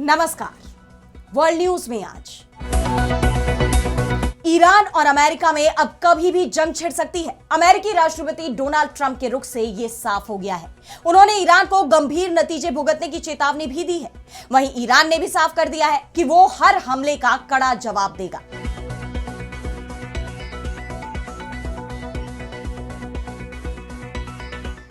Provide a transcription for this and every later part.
नमस्कार। World news में आज ईरान और अमेरिका में अब कभी भी जंग छिड़ सकती है। अमेरिकी राष्ट्रपति डोनाल्ड ट्रंप के रुख से यह साफ हो गया है। उन्होंने ईरान को गंभीर नतीजे भुगतने की चेतावनी भी दी है। वहीं ईरान ने भी साफ कर दिया है कि वो हर हमले का कड़ा जवाब देगा।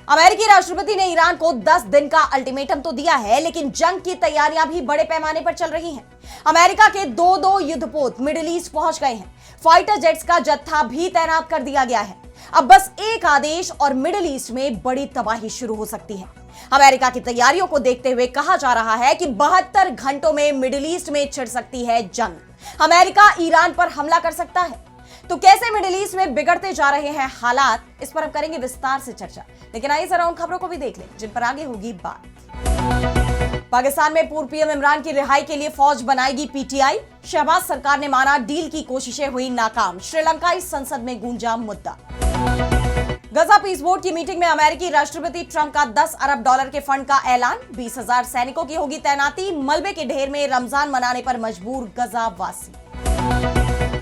अमेरिकी राष्ट्रपति ने ईरान को 10 दिन का अल्टीमेटम तो दिया है, लेकिन जंग की तैयारियां भी बड़े पैमाने पर चल रही हैं। अमेरिका के दो युद्धपोत मिडिल ईस्ट पहुंच गए हैं। फाइटर जेट्स का जत्था भी तैनात कर दिया गया है। अब बस एक आदेश और मिडिल ईस्ट में बड़ी तबाही शुरू हो सकती है। अमेरिका की तैयारियों को देखते हुए कहा जा रहा है कि 72 घंटों में मिडिल ईस्ट में छिड़ सकती है जंग। अमेरिका ईरान पर हमला कर सकता है। तो कैसे मिडिल ईस्ट में बिगड़ते जा रहे हैं हालात, इस पर हम करेंगे विस्तार से चर्चा। लेकिन आइए जरा उन खबरों को भी देख लें जिन पर आगे होगी बात। पाकिस्तान में पूर्व पीएम इमरान की रिहाई के लिए फौज बनाएगी पीटीआई। शहबाज सरकार ने माना डील की कोशिशें हुई नाकाम। श्रीलंकाई संसद में गूंजा मुद्दा। गजा पीस बोर्ड की मीटिंग में अमेरिकी राष्ट्रपति ट्रंप का $10 अरब के फंड का ऐलान। 20,000 सैनिकों की होगी तैनाती। मलबे के ढेर में रमजान मनाने पर मजबूर गजा वासी।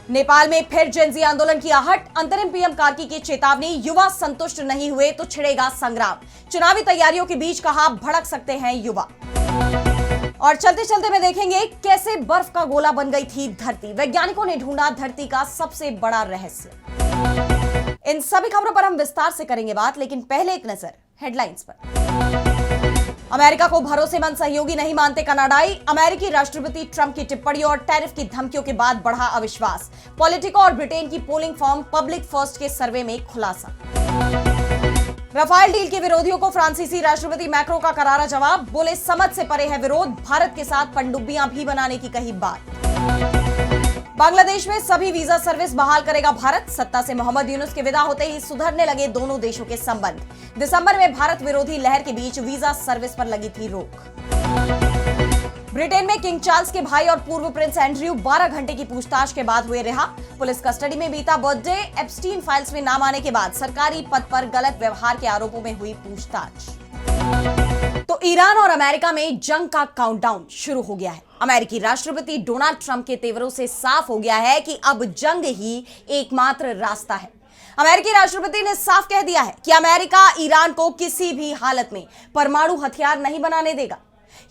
नेपाल में फिर जेनजी आंदोलन की आहट। अंतरिम पीएम कार्की की चेतावनी। युवा संतुष्ट नहीं हुए तो छिड़ेगा संग्राम। चुनावी तैयारियों के बीच कहा भड़क सकते हैं युवा। और चलते चलते में देखेंगे कैसे बर्फ का गोला बन गई थी धरती। वैज्ञानिकों ने ढूंढा धरती का सबसे बड़ा रहस्य। इन सभी खबरों पर हम विस्तार से करेंगे बात, लेकिन पहले एक नजर हेडलाइंस पर। अमेरिका को भरोसेमंद सहयोगी नहीं मानते कनाडाई। अमेरिकी राष्ट्रपति ट्रंप की टिप्पणियों और टैरिफ की धमकियों के बाद बढ़ा अविश्वास। पॉलिटिको और ब्रिटेन की पोलिंग फर्म पब्लिक फर्स्ट के सर्वे में खुलासा। राफेल डील के विरोधियों को फ्रांसीसी राष्ट्रपति मैक्रो का करारा जवाब। बोले समझ से परे है विरोध। भारत के साथ पनडुब्बियां भी बनाने की कही बात। बांग्लादेश में सभी वीजा सर्विस बहाल करेगा भारत। सत्ता से मोहम्मद यूनुस के विदा होते ही सुधरने लगे दोनों देशों के संबंध। दिसंबर में भारत विरोधी लहर के बीच वीजा सर्विस पर लगी थी रोक। ब्रिटेन में किंग चार्ल्स के भाई और पूर्व प्रिंस एंड्रयू 12 घंटे की पूछताछ के बाद हुए रिहा। पुलिस कस्टडी में बीता बर्थडे। एप्स्टीन फाइल्स में नाम आने के बाद सरकारी पद पर गलत व्यवहार के आरोपों में हुई पूछताछ। तो ईरान और अमेरिका में जंग का काउंटडाउन शुरू हो गया है। अमेरिकी राष्ट्रपति डोनाल्ड ट्रंप के तेवरों से साफ हो गया है कि अब जंग ही एकमात्र रास्ता है। अमेरिकी राष्ट्रपति ने साफ कह दिया है कि अमेरिका ईरान को किसी भी हालत में परमाणु हथियार नहीं बनाने देगा।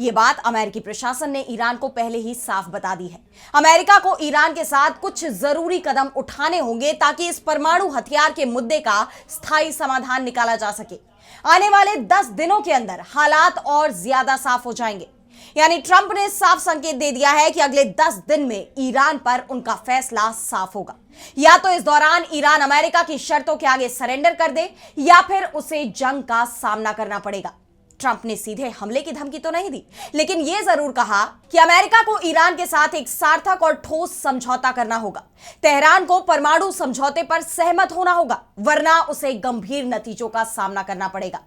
यह बात अमेरिकी प्रशासन ने ईरान को पहले ही साफ बता दी है। अमेरिका को ईरान के साथ कुछ जरूरी कदम उठाने होंगे ताकि इस परमाणु हथियार के मुद्दे का स्थायी समाधान निकाला जा सके। आने वाले 10 दिनों के अंदर हालात और ज्यादा साफ हो जाएंगे। यानी ट्रंप ने साफ संकेत दे दिया है कि अगले 10 दिन में ईरान पर उनका फैसला साफ होगा। या तो इस दौरान ईरान अमेरिका की शर्तों के आगे सरेंडर कर दे या फिर उसे जंग का सामना करना पड़ेगा। ट्रंप ने सीधे हमले की धमकी तो नहीं दी, लेकिन यह जरूर कहा कि अमेरिका को ईरान के साथ एक सार्थक और ठोस समझौता करना होगा। तेहरान को परमाणु समझौते पर सहमत होना होगा, वरना उसे गंभीर नतीजों का सामना करना पड़ेगा।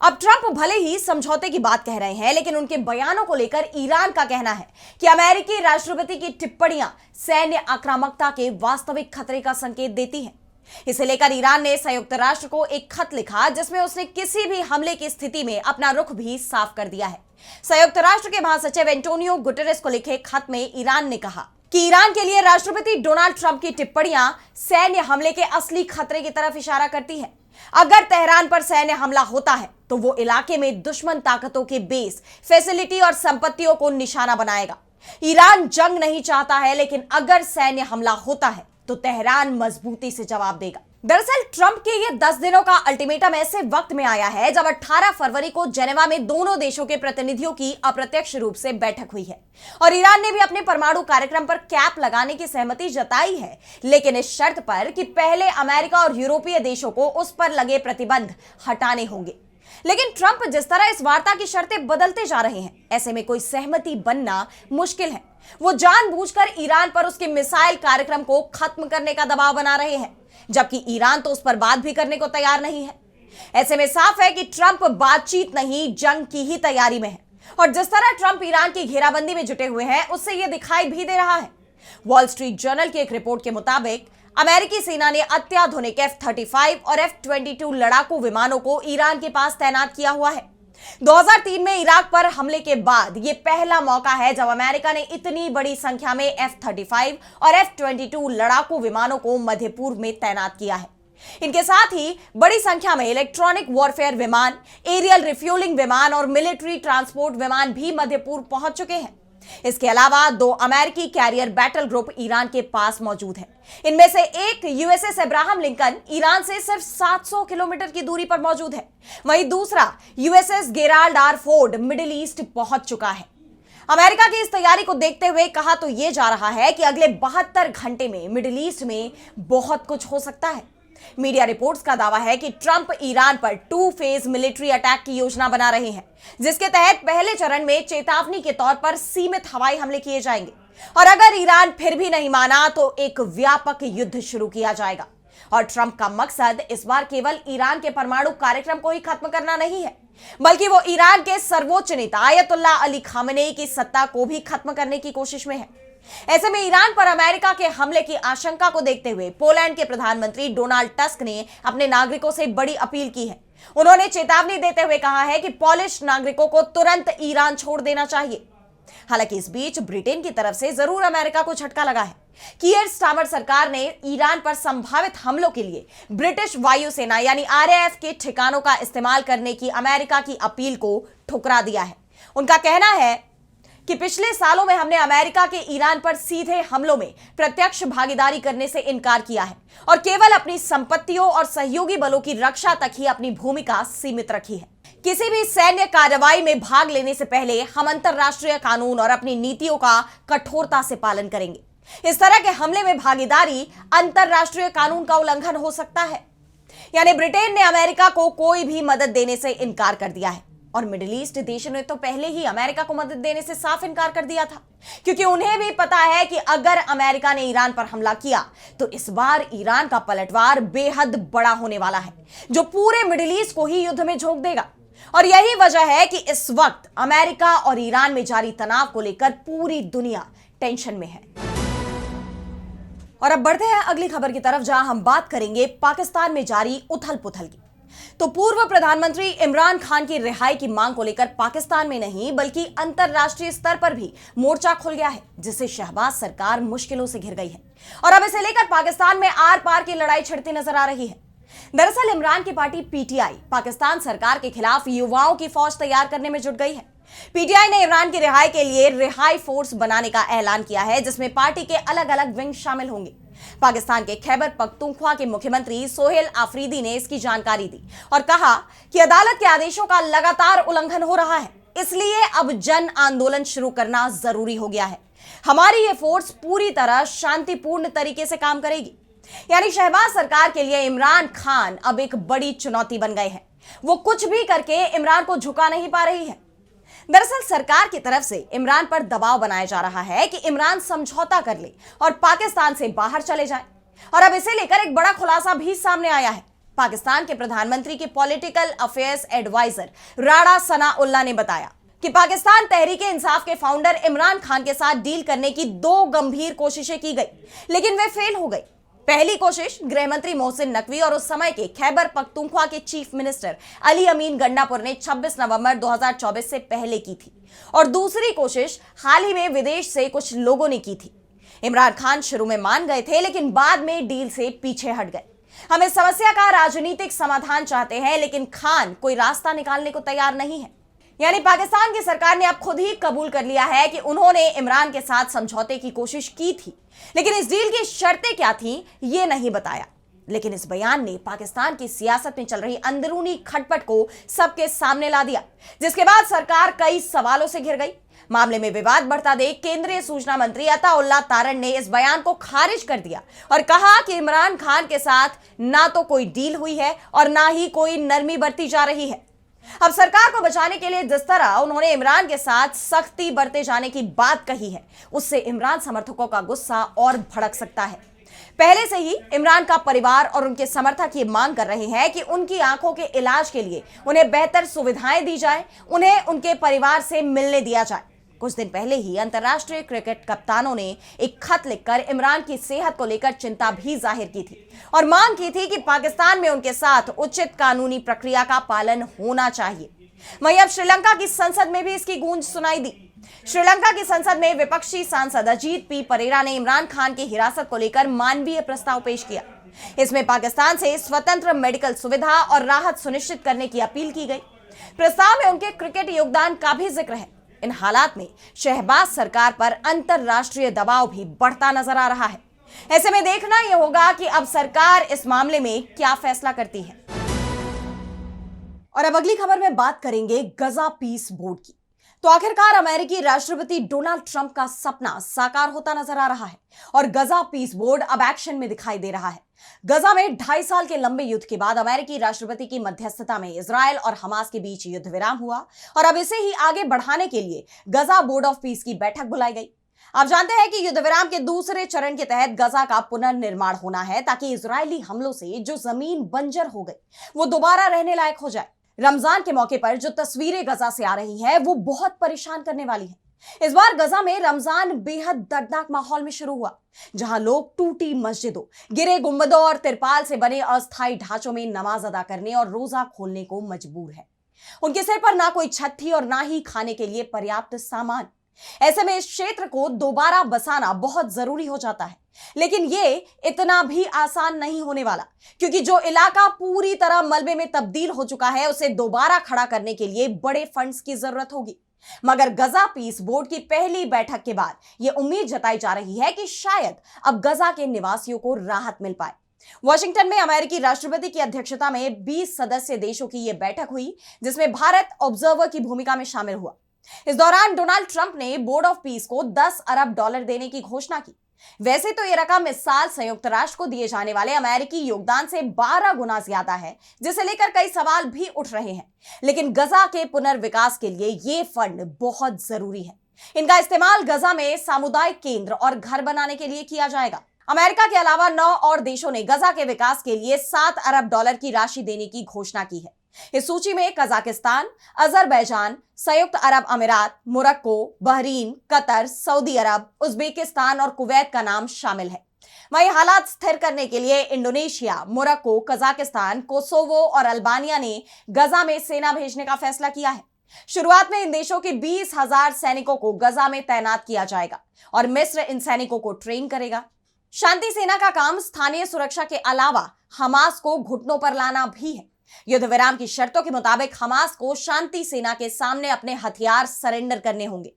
अब ट्रंप भले ही समझौते की बात कह रहे हैं, लेकिन उनके बयानों को लेकर ईरान का कहना है कि अमेरिकी राष्ट्रपति की टिप्पणियां सैन्य आक्रामकता के वास्तविक खतरे का संकेत देती हैं। इसे लेकर ईरान ने संयुक्त राष्ट्र को एक खत लिखा, जिसमें उसने किसी भी हमले की स्थिति में अपना रुख भी साफ कर दिया है। संयुक्त राष्ट्र के महासचिव एंटोनियो गुटेरेस को लिखे खत में ईरान ने कहा कि ईरान के लिए राष्ट्रपति डोनाल्ड ट्रंप की टिप्पणियां सैन्य हमले के असली खतरे की तरफ इशारा करती है। अगर तेहरान पर सैन्य हमला होता है तो वो इलाके में दुश्मन ताकतों के बेस, फैसिलिटी और संपत्तियों को निशाना बनाएगा। ईरान जंग नहीं चाहता है, लेकिन अगर सैन्य हमला होता है तो तेहरान मजबूती से जवाब देगा। दरअसल ट्रंप के ये 10 दिनों का अल्टीमेटम ऐसे वक्त में आया है जब 18 फरवरी को जेनेवा में दोनों देशों के प्रतिनिधियों की अप्रत्यक्ष रूप से बैठक हुई है और ईरान ने भी अपने परमाणु कार्यक्रम पर कैप लगाने की सहमति जताई है, लेकिन इस शर्त पर कि पहले अमेरिका और यूरोपीय देशों को उस पर लगे प्रतिबंध हटाने होंगे। लेकिन ट्रंप जिस तरह इस वार्ता की शर्तें बदलते जा रहे हैं, ऐसे में कोई सहमति बनना मुश्किल है। वो जानबूझकर ईरान पर उसके मिसाइल कार्यक्रम को खत्म करने का दबाव बना रहे हैं, जबकि ईरान तो उस पर बात भी करने को तैयार नहीं है। ऐसे में साफ है कि ट्रंप बातचीत नहीं, जंग की ही तैयारी में है। और जिस तरह ट्रंप ईरान की घेराबंदी में जुटे हुए हैं, उससे यह दिखाई भी दे रहा है। वॉल स्ट्रीट जर्नल की एक रिपोर्ट के मुताबिक अमेरिकी सेना ने अत्याधुनिक F-35 और F-22 लड़ाकू विमानों को ईरान के पास तैनात किया हुआ है। 2003 में इराक पर हमले के बाद यह पहला मौका है जब अमेरिका ने इतनी बड़ी संख्या में F-35 और F-22 लड़ाकू विमानों को मध्य पूर्व में तैनात किया है। इनके साथ ही बड़ी संख्या में इलेक्ट्रॉनिक वॉरफेयर विमान, एरियल रिफ्यूलिंग विमान और मिलिट्री ट्रांसपोर्ट विमान भी मध्य पूर्व पहुंच चुके हैं। इसके अलावा 2 अमेरिकी कैरियर बैटल ग्रुप ईरान के पास मौजूद हैं। इनमें से एक यूएसएस अब्राहम लिंकन ईरान से सिर्फ 700 किलोमीटर की दूरी पर मौजूद है, वहीं दूसरा USS Gerald R Ford middle east पहुंच चुका है। अमेरिका की इस तैयारी को देखते हुए कहा तो यह जा रहा है कि अगले 72 घंटे में मिडिल ईस्ट में बहुत कुछ हो सकता है। मीडिया रिपोर्ट्स का दावा है कि ट्रंप ईरान पर 2 फेज मिलिट्री अटैक की योजना बना रहे हैं, जिसके तहत पहले चरण में चेतावनी के तौर पर सीमित हवाई हमले किए जाएंगे और अगर ईरान फिर भी नहीं माना तो एक व्यापक युद्ध शुरू किया जाएगा। और ट्रंप का मकसद इस बार केवल ईरान के परमाणु कार्यक्रम को ही खत्म करना नहीं है, बल्कि वो ईरान के सर्वोच्च नेता आयतुल्ला अली खामेनेई की सत्ता को भी खत्म करने की कोशिश में है। ऐसे में ईरान पर अमेरिका के हमले की आशंका को देखते हुए पोलैंड के प्रधानमंत्री डोनाल्ड टस्क ने अपने नागरिकों से बड़ी अपील की है। उन्होंने चेतावनी देते हुए कहा है कि पोलिश नागरिकों को तुरंत ईरान छोड़ देना चाहिए। हालांकि इस बीच ब्रिटेन की तरफ से जरूर अमेरिका को झटका लगा है। कीयर स्टारमर सरकार ने ईरान पर संभावित हमलों के लिए ब्रिटिश वायुसेना यानी RAF के ठिकानों का इस्तेमाल करने की अमेरिका की अपील को ठुकरा दिया है। उनका कहना है कि पिछले सालों में हमने अमेरिका के ईरान पर सीधे हमलों में प्रत्यक्ष भागीदारी करने से इनकार किया है और केवल अपनी संपत्तियों और सहयोगी बलों की रक्षा तक ही अपनी भूमिका सीमित रखी है। किसी भी सैन्य कार्रवाई में भाग लेने से पहले हम अंतरराष्ट्रीय कानून और अपनी नीतियों का कठोरता से पालन करेंगे। इस तरह के हमले में भागीदारी अंतरराष्ट्रीय कानून का उल्लंघन हो सकता है। यानी ब्रिटेन ने अमेरिका को कोई भी मदद देने से इनकार कर दिया है और मिडिल ईस्ट देशों ने तो पहले ही अमेरिका को मदद देने से साफ इनकार कर दिया था, क्योंकि उन्हें भी पता है कि अगर अमेरिका ने ईरान पर हमला किया तो इस बार ईरान का पलटवार बेहद बड़ा होने वाला है, जो पूरे मिडिल ईस्ट को ही युद्ध में झोंक देगा। और यही वजह है कि इस वक्त अमेरिका और ईरान में जारी तनाव को लेकर पूरी दुनिया टेंशन में है। और अब बढ़ते हैं अगली खबर की तरफ, जहां हम बात करेंगे पाकिस्तान में जारी उथल पुथल की। तो पूर्व प्रधानमंत्री इमरान खान की रिहाई की मांग को लेकर पाकिस्तान में नहीं बल्कि अंतरराष्ट्रीय स्तर पर भी मोर्चा खुल गया है, जिससे शहबाज सरकार मुश्किलों से घिर गई है और अब इसे लेकर पाकिस्तान में आर पार की लड़ाई छिड़ती नजर आ रही है। दरअसल इमरान की पार्टी PTI पाकिस्तान सरकार के खिलाफ युवाओं की फौज तैयार करने में जुट गई है। PTI ने इमरान की रिहाई के लिए रिहाई फोर्स बनाने का ऐलान किया है, जिसमें पार्टी के अलग अलग विंग शामिल होंगे। पाकिस्तान के खैबर पख्तूनख्वा के मुख्यमंत्री सोहेल आफरीदी ने इसकी जानकारी दी और कहा कि अदालत के आदेशों का लगातार उल्लंघन हो रहा है, इसलिए अब जन आंदोलन शुरू करना जरूरी हो गया है। हमारी ये फोर्स पूरी तरह शांतिपूर्ण तरीके से काम करेगी। यानी शहबाज सरकार के लिए इमरान खान अब एक बड़ी चुनौती बन गए हैं। वो कुछ भी करके इमरान को झुका नहीं पा रही है। दरअसल सरकार की तरफ से इमरान पर दबाव बनाया जा रहा है कि इमरान समझौता कर ले और पाकिस्तान से बाहर चले जाए। और अब इसे लेकर एक बड़ा खुलासा भी सामने आया है। पाकिस्तान के प्रधानमंत्री के political affairs adviser Rana Sanaullah ने बताया कि पाकिस्तान तहरीके इंसाफ के फाउंडर इमरान खान के साथ डील करने की 2 गंभीर कोशिशें की गई, लेकिन वे फेल हो गई। पहली कोशिश गृह मंत्री मोहसिन नकवी और उस समय के खैबर पख्तूनख्वा के चीफ मिनिस्टर अली अमीन गंडापुर ने 26 नवंबर 2024 से पहले की थी और दूसरी कोशिश हाल ही में विदेश से कुछ लोगों ने की थी। इमरान खान शुरू में मान गए थे, लेकिन बाद में डील से पीछे हट गए। हम इस समस्या का राजनीतिक समाधान चाहते हैं, लेकिन खान कोई रास्ता निकालने को तैयार नहीं है। यानी पाकिस्तान की सरकार ने अब खुद ही कबूल कर लिया है कि उन्होंने इमरान के साथ समझौते की कोशिश की थी, लेकिन इस डील की शर्तें क्या थीं ये नहीं बताया। लेकिन इस बयान ने पाकिस्तान की सियासत में चल रही अंदरूनी खटपट को सबके सामने ला दिया, जिसके बाद सरकार कई सवालों से घिर गई। मामले में विवाद बढ़ता देख केंद्रीय सूचना मंत्री अताउल्लाह तारण ने इस बयान को खारिज कर दिया और कहा कि इमरान खान के साथ ना तो कोई डील हुई है और ना ही कोई नरमी बरती जा रही है। अब सरकार को बचाने के लिए जिस तरह उन्होंने इमरान के साथ सख्ती बरते जाने की बात कही है, उससे इमरान समर्थकों का गुस्सा और भड़क सकता है। पहले से ही इमरान का परिवार और उनके समर्थक ये मांग कर रहे हैं कि उनकी आंखों के इलाज के लिए उन्हें बेहतर सुविधाएं दी जाए, उन्हें उनके परिवार से मिलने दिया जाए। कुछ दिन पहले ही अंतर्राष्ट्रीय क्रिकेट कप्तानों ने एक खत लिखकर इमरान की सेहत को लेकर चिंता भी जाहिर की थी और मांग की थी कि पाकिस्तान में उनके साथ उचित कानूनी प्रक्रिया का पालन होना चाहिए। वहीं अब श्रीलंका की संसद में भी इसकी गूंज सुनाई दी। श्रीलंका की संसद में विपक्षी सांसद अजीत पी परेरा ने इमरान खान की हिरासत को लेकर मानवीय प्रस्ताव पेश किया। इसमें पाकिस्तान से स्वतंत्र मेडिकल सुविधा और राहत सुनिश्चित करने की अपील की गई। प्रस्ताव में उनके क्रिकेट योगदान का भी जिक्र है। इन हालात में शहबाज सरकार पर अंतरराष्ट्रीय दबाव भी बढ़ता नजर आ रहा है। ऐसे में देखना यह होगा कि अब सरकार इस मामले में क्या फैसला करती है। और अब अगली खबर में बात करेंगे गजा पीस बोर्ड की। तो आखिरकार अमेरिकी राष्ट्रपति डोनाल्ड ट्रंप का सपना साकार होता नजर आ रहा है और गजा पीस बोर्ड अब एक्शन में दिखाई दे रहा है। गजा में 2.5 साल के लंबे युद्ध के बाद अमेरिकी राष्ट्रपति की मध्यस्थता में इजरायल और हमास के बीच युद्ध विराम हुआ और अब इसे ही आगे बढ़ाने के लिए गजा बोर्ड ऑफ पीस की बैठक बुलाई गई। आप जानते हैं कि युद्ध विराम के दूसरे चरण के तहत गजा का पुनर्निर्माण होना है ताकि इजरायली हमलों से जो जमीन बंजर हो गई वो दोबारा रहने लायक हो जाए। रमजान के मौके पर जो तस्वीरें गजा से आ रही हैं वो बहुत परेशान करने वाली हैं। इस बार गजा में रमजान बेहद दर्दनाक माहौल में शुरू हुआ, जहां लोग टूटी मस्जिदों, गिरे गुंबदों और तिरपाल से बने अस्थायी ढांचों में नमाज अदा करने और रोजा खोलने को मजबूर है। उनके सिर पर ना कोई छत थी और ना ही खाने के लिए पर्याप्त सामान। ऐसे में इस क्षेत्र को दोबारा बसाना बहुत जरूरी हो जाता है, लेकिन ये इतना भी आसान नहीं होने वाला, क्योंकि जो इलाका पूरी तरह मलबे में तब्दील हो चुका है उसे दोबारा खड़ा करने के लिए बड़े फंड्स की जरूरत होगी। मगर गजा पीस बोर्ड की पहली बैठक के बाद यह उम्मीद जताई जा रही है कि शायद अब गजा के निवासियों को राहत मिल पाए। वॉशिंगटन में अमेरिकी राष्ट्रपति की अध्यक्षता में 20 सदस्य देशों की यह बैठक हुई, जिसमें भारत ऑब्जर्वर की भूमिका में शामिल हुआ। इस दौरान डोनाल्ड ट्रंप ने बोर्ड ऑफ पीस को $10 अरब देने की घोषणा की। वैसे तो यह रकम इस साल संयुक्त राष्ट्र को दिए जाने वाले अमेरिकी योगदान से 12 गुना ज्यादा है, जिसे लेकर कई सवाल भी उठ रहे हैं। लेकिन गजा के पुनर्विकास के लिए ये फंड बहुत जरूरी है। इनका इस्तेमाल गजा में सामुदायिक केंद्र और घर बनाने के लिए किया जाएगा। अमेरिका के अलावा 9 और देशों ने गजा के विकास के लिए $7 अरब की राशि देने की घोषणा की है। इस सूची में कजाकिस्तान, अजरबैजान, संयुक्त अरब अमीरात, मोरक्को, बहरीन, कतर, सऊदी अरब, उज्बेकिस्तान और कुवैत का नाम शामिल है। वहीं हालात स्थिर करने के लिए इंडोनेशिया, मोरक्को, कजाकिस्तान, कोसोवो और अल्बानिया ने गजा में सेना भेजने का फैसला किया है। शुरुआत में इन देशों के 20,000 सैनिकों को गजा में तैनात किया जाएगा और मिस्र इन सैनिकों को ट्रेन करेगा। शांति सेना का काम स्थानीय सुरक्षा के अलावा हमास को घुटनों पर लाना भी है। युद्ध विराम की शर्तों के मुताबिक हमास को शांति सेना के सामने अपने हथियार सरेंडर करने होंगे।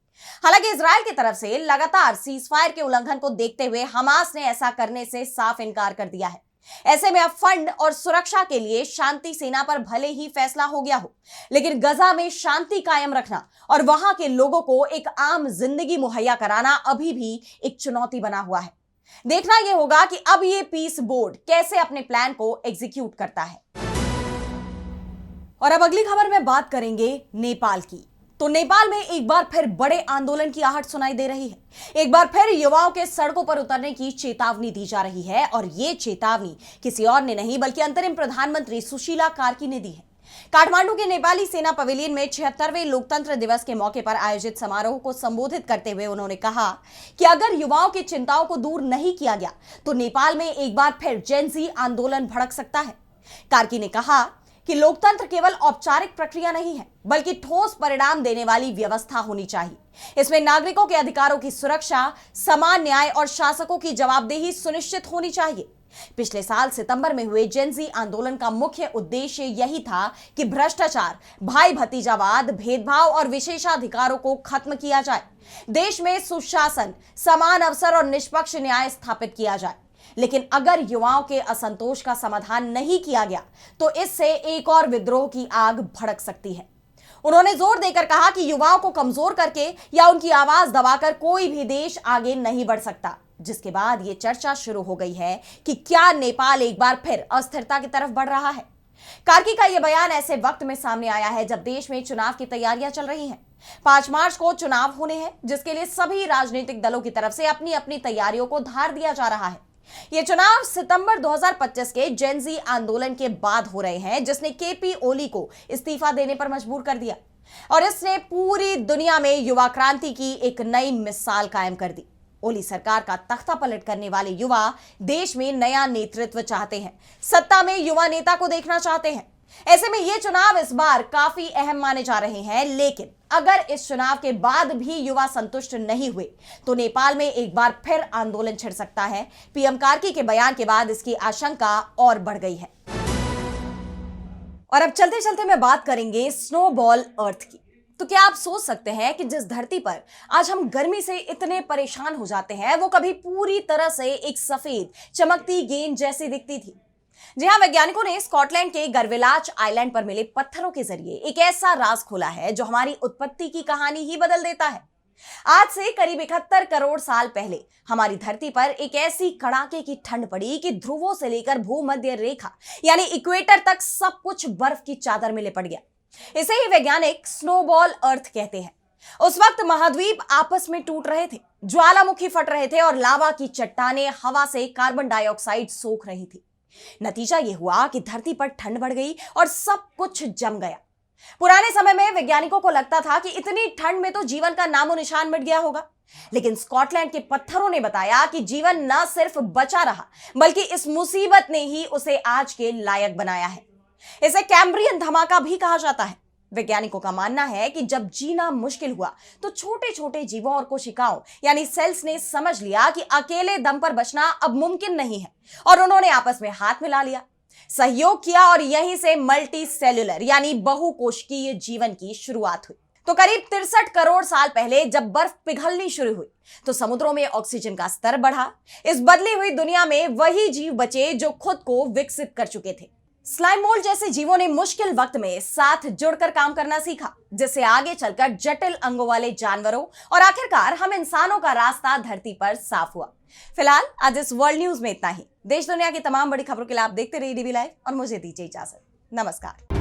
हालांकि इजरायल की तरफ से लगातार सीजफायर के उल्लंघन को देखते हुए हमास ने ऐसा करने से साफ इनकार कर दिया है। ऐसे में अब फंड और सुरक्षा के लिए शांति सेना पर भले ही फैसला हो गया हो, लेकिन गजा में शांति कायम रखना और वहां के लोगों को एक आम जिंदगी मुहैया कराना अभी भी एक चुनौती बना हुआ है। देखना यह होगा कि अब यह पीस बोर्ड कैसे अपने प्लान को एग्जीक्यूट करता है। और अब अगली खबर में बात करेंगे नेपाल की। तो नेपाल में एक बार फिर बड़े आंदोलन की आहट सुनाई दे रही है। एक बार फिर युवाओं के सड़कों पर उतरने की चेतावनी दी जा रही है और ये चेतावनी किसी और ने नहीं बल्कि अंतरिम प्रधानमंत्री सुशीला कार्की ने दी है। काठमांडू के नेपाली सेना पवेलियन में 76वें लोकतंत्र दिवस के मौके पर आयोजित समारोह को संबोधित करते हुए उन्होंने कहा कि अगर युवाओं की चिंताओं को दूर नहीं किया गया तो नेपाल में एक बार फिर जेन ज़ी आंदोलन भड़क सकता है। कार्की ने कहा कि लोकतंत्र केवल औपचारिक प्रक्रिया नहीं है बल्कि ठोस परिणाम देने वाली व्यवस्था होनी चाहिए। इसमें नागरिकों के अधिकारों की सुरक्षा, समान न्याय और शासकों की जवाबदेही सुनिश्चित होनी चाहिए। पिछले साल सितंबर में हुए जेन ज़ी आंदोलन का मुख्य उद्देश्य यही था कि भ्रष्टाचार, भाई भतीजावाद, भेदभाव और विशेषाधिकारों को खत्म किया जाए, देश में सुशासन, समान अवसर और निष्पक्ष न्याय स्थापित किया जाए। लेकिन अगर युवाओं के असंतोष का समाधान नहीं किया गया तो इससे एक और विद्रोह की आग भड़क सकती है। उन्होंने जोर देकर कहा कि युवाओं को कमजोर करके या उनकी आवाज दबाकर कोई भी देश आगे नहीं बढ़ सकता। जिसके बाद यह चर्चा शुरू हो गई है कि क्या नेपाल एक बार फिर अस्थिरता की तरफ बढ़ रहा है। कार्की का यह बयान ऐसे वक्त में सामने आया है जब देश में चुनाव की तैयारियां चल रही हैं। 5 मार्च को चुनाव होने हैं, जिसके लिए सभी राजनीतिक दलों की तरफ से अपनी अपनी तैयारियों को धार दिया जा रहा है। ये चुनाव सितंबर 2025 के जेन ज़ी आंदोलन के बाद हो रहे हैं, जिसने केपी ओली को इस्तीफा देने पर मजबूर कर दिया और इसने पूरी दुनिया में युवा क्रांति की एक नई मिसाल कायम कर दी। ओली सरकार का तख्ता पलट करने वाले युवा देश में नया नेतृत्व चाहते हैं, सत्ता में युवा नेता को देखना चाहते हैं। ऐसे में ये चुनाव इस बार काफी अहम माने जा रहे हैं, लेकिन अगर इस चुनाव के बाद भी युवा संतुष्ट नहीं हुए तो नेपाल में एक बार फिर आंदोलन छिड़ सकता है। पीएम कार्की के बयान के बाद इसकी आशंका और बढ़ गई है। और अब चलते चलते मैं बात करेंगे स्नोबॉल अर्थ की। तो क्या आप सोच सकते हैं कि जिस धरती पर आज हम गर्मी से इतने परेशान हो जाते हैं, वो कभी पूरी तरह से एक सफेद चमकती गेंद जैसी दिखती थी। जी हां, वैज्ञानिकों ने स्कॉटलैंड के गर्वेलाच आइलैंड पर मिले पत्थरों के जरिए एक ऐसा राज खोला है जो हमारी उत्पत्ति की कहानी ही बदल देता है। आज से करीब 71 करोड़ साल पहले हमारी धरती पर एक ऐसी कड़ाके की ठंड पड़ी कि ध्रुवों से लेकर भूमध्य रेखा यानी इक्वेटर तक सब कुछ बर्फ की चादर में लिपट गया। इसे ही वैज्ञानिक स्नोबॉल अर्थ कहते हैं। उस वक्त महाद्वीप आपस में टूट रहे थे, ज्वालामुखी फट रहे थे और लावा की चट्टानें हवा से कार्बन डाइऑक्साइड सोख रही थी। नतीजा यह हुआ कि धरती पर ठंड बढ़ गई और सब कुछ जम गया। पुराने समय में वैज्ञानिकों को लगता था कि इतनी ठंड में तो जीवन का नामो निशान मिट गया होगा, लेकिन स्कॉटलैंड के पत्थरों ने बताया कि जीवन न सिर्फ बचा रहा बल्कि इस मुसीबत ने ही उसे आज के लायक बनाया है। इसे कैम्ब्रियन धमाका भी कहा जाता है। वैज्ञानिकों का मानना है कि जब जीना मुश्किल हुआ तो छोटे छोटे जीवों और कोशिकाओं यानी सेल्स ने समझ लिया कि अकेले दम पर बचना अब मुमकिन नहीं है और उन्होंने आपस में हाथ मिला लिया, सहयोग किया और यहीं से मल्टी सेल्यूलर यानी बहुकोशिकीय जीवन की शुरुआत हुई। तो करीब 63 करोड़ साल पहले जब बर्फ पिघलनी शुरू हुई तो समुद्रों में ऑक्सीजन का स्तर बढ़ा। इस बदली हुई दुनिया में वही जीव बचे जो खुद को विकसित कर चुके थे। स्लाइम मोल्ड जैसे जीवों ने मुश्किल वक्त में साथ जुड़कर काम करना सीखा, जिससे आगे चलकर जटिल अंगों वाले जानवरों और आखिरकार हम इंसानों का रास्ता धरती पर साफ हुआ। फिलहाल आज इस वर्ल्ड न्यूज में इतना ही। देश दुनिया की तमाम बड़ी खबरों के लिए आप देखते रहिए डीबी लाइव और मुझे दीजिए इजाजत। नमस्कार।